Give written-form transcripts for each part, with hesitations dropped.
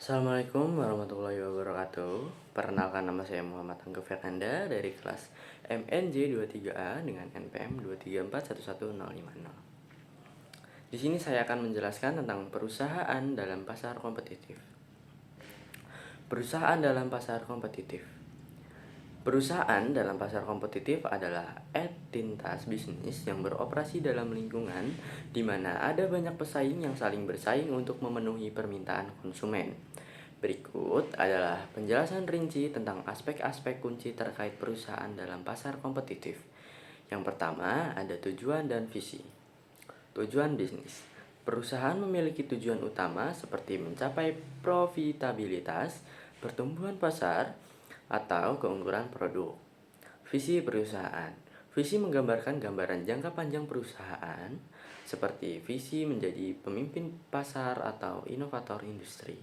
Assalamualaikum warahmatullahi wabarakatuh. Perkenalkan, nama saya Muhammad Angga Fernanda dari kelas MNJ23A dengan NPM 234111050. Di sini saya akan menjelaskan tentang perusahaan dalam pasar kompetitif. Perusahaan dalam pasar kompetitif. Perusahaan dalam pasar kompetitif adalah entitas bisnis yang beroperasi dalam lingkungan di mana ada banyak pesaing yang saling bersaing untuk memenuhi permintaan konsumen. Berikut adalah penjelasan rinci tentang aspek-aspek kunci terkait perusahaan dalam pasar kompetitif. Yang pertama, ada tujuan dan visi. Tujuan bisnis. Perusahaan memiliki tujuan utama seperti mencapai profitabilitas, pertumbuhan pasar, atau keunggulan produk. Visi perusahaan. Visi menggambarkan gambaran jangka panjang perusahaan, seperti visi menjadi pemimpin pasar atau inovator industri.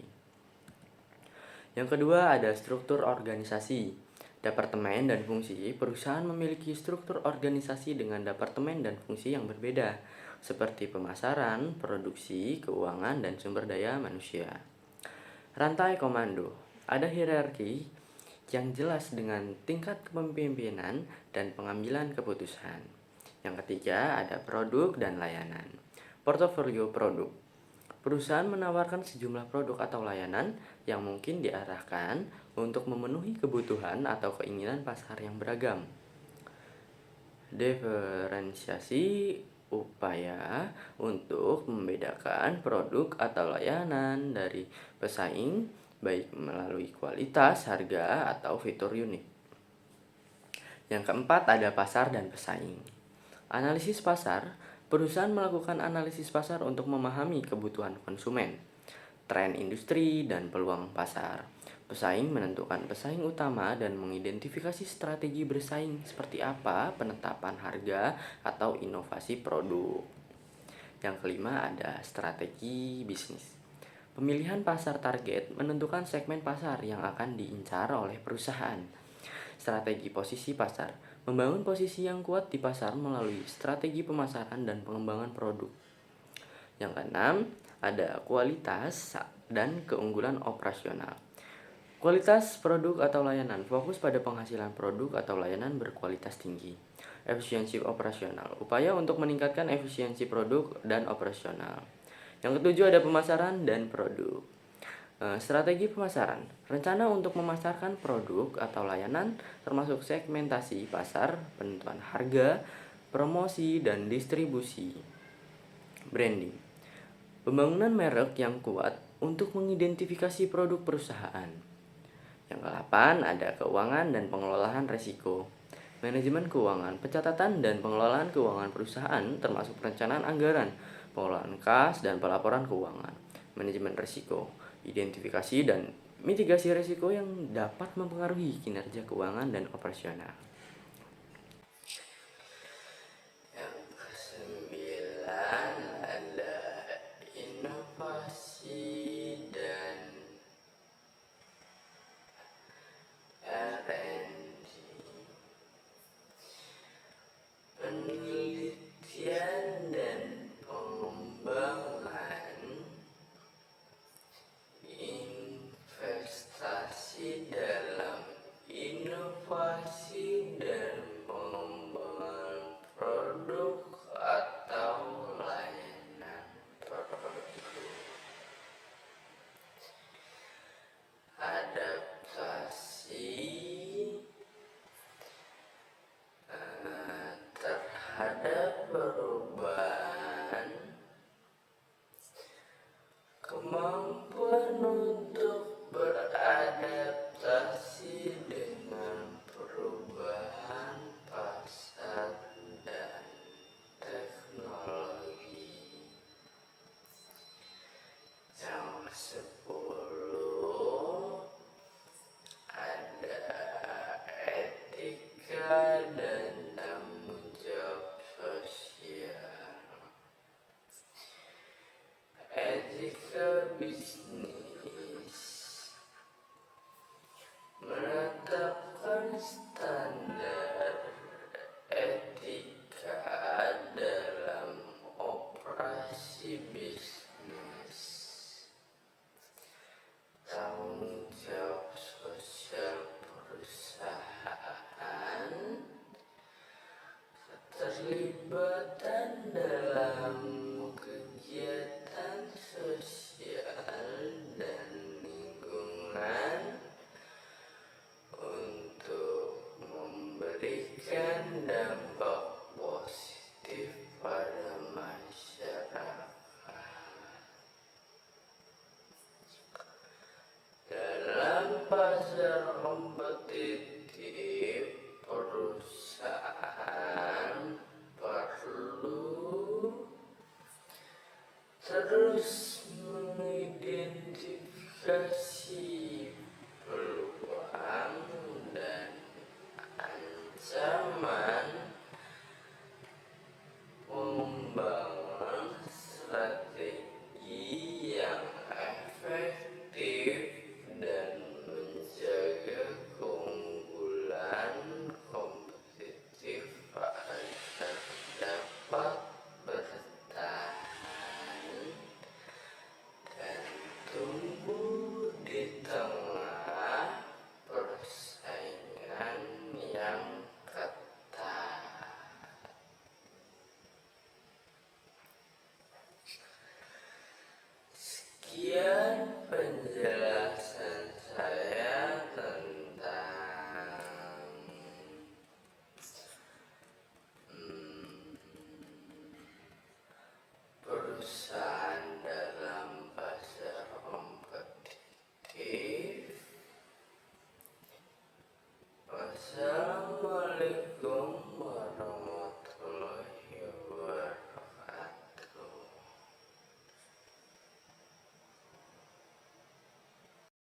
Yang kedua, ada struktur organisasi. Departemen dan fungsi. Perusahaan memiliki struktur organisasi dengan departemen dan fungsi yang berbeda, seperti pemasaran, produksi, keuangan, dan sumber daya manusia. Rantai komando. Ada hierarki yang jelas dengan tingkat kepemimpinan dan pengambilan keputusan. Yang ketiga, ada produk dan layanan. Portofolio produk. Perusahaan menawarkan sejumlah produk atau layanan yang mungkin diarahkan untuk memenuhi kebutuhan atau keinginan pasar yang beragam. Diferensiasi, upaya untuk membedakan produk atau layanan dari pesaing, baik melalui kualitas, harga, atau fitur unik. Yang keempat, ada pasar dan pesaing. Analisis pasar. Perusahaan melakukan analisis pasar untuk memahami kebutuhan konsumen, tren industri, dan peluang pasar. Pesaing menentukan pesaing utama dan mengidentifikasi strategi bersaing seperti apa, penetapan harga, atau inovasi produk. Yang kelima, ada strategi bisnis. Pemilihan pasar target menentukan segmen pasar yang akan diincar oleh perusahaan. Strategi posisi pasar. Membangun posisi yang kuat di pasar melalui strategi pemasaran dan pengembangan produk. Yang keenam, ada kualitas dan keunggulan operasional. Kualitas produk atau layanan. Fokus pada penghasilan produk atau layanan berkualitas tinggi. Efisiensi operasional. Upaya untuk meningkatkan efisiensi produk dan operasional. Yang ketujuh, ada pemasaran dan produk. Strategi pemasaran. Rencana untuk memasarkan produk atau layanan termasuk segmentasi pasar, penentuan harga, promosi, dan distribusi. Branding. Pembangunan merek yang kuat untuk mengidentifikasi produk perusahaan. Yang ke-8, ada keuangan dan pengelolaan risiko. Manajemen keuangan, pencatatan dan pengelolaan keuangan perusahaan termasuk perencanaan anggaran, pengelolaan kas, dan pelaporan keuangan. Manajemen risiko, identifikasi dan mitigasi risiko yang dapat mempengaruhi kinerja keuangan dan operasional. Yang ke-9, ada inovasi dan R&D. Penelitian dan pengembangan, investasi dalam inovasi dan pengembangan produk atau layanan tertentu. Adaptasi terhadap perubahan, kemampuan untuk beradaptasi dengan perubahan pasar dan teknologi. Yang 10, ada etika dan tanggung jawab sosial. Etika bisnis menata Keterlibatan dalam kegiatan sosial dan lingkungan untuk memberikan dampak positif pada masyarakat. Dalam pasar kompetitif, perusahaan perlu terus mengidentifikasi peluang dan ancaman, membangun strategi yang efektif, dan menjaga keunggulan kompetitif agar dapat bertahan dan tumbuh di tengah persaingan yang ketat. Sekian penjelasan